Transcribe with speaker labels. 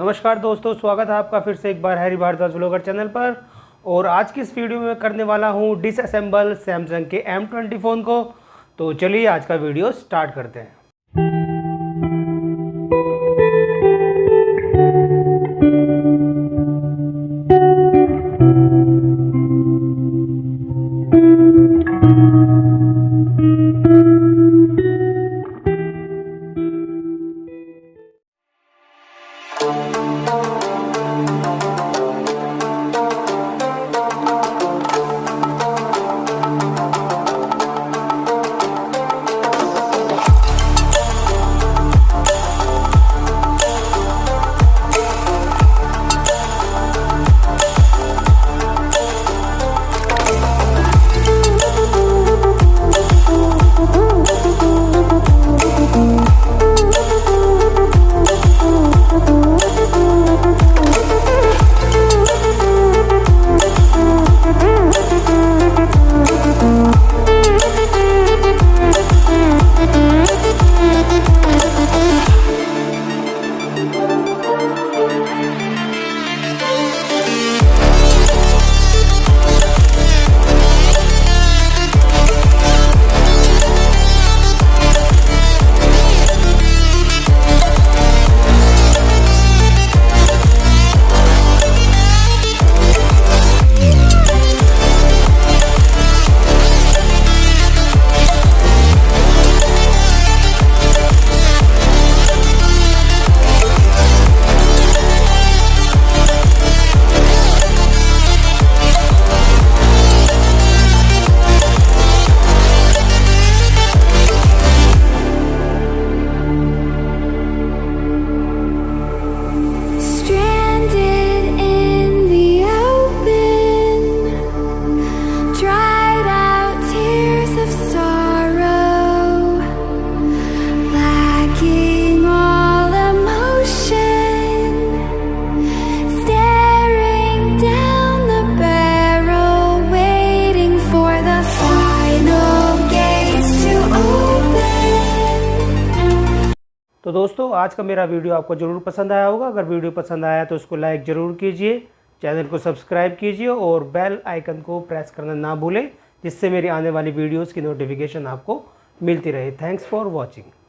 Speaker 1: नमस्कार दोस्तों, स्वागत है आपका फिर से एक बार हैरी भारद्वाज व्लॉगर चैनल पर। और आज की इस वीडियो में करने वाला हूं डिसअसेंबल सैमसंग के M20 फ़ोन को। तो चलिए आज का वीडियो स्टार्ट करते हैं। तो दोस्तों, आज का मेरा वीडियो आपको ज़रूर पसंद आया होगा। अगर वीडियो पसंद आया तो उसको लाइक ज़रूर कीजिए, चैनल को सब्सक्राइब कीजिए और बेल आइकन को प्रेस करना ना भूलें, जिससे मेरी आने वाली वीडियोस की नोटिफिकेशन आपको मिलती रहे। Thanks for watching.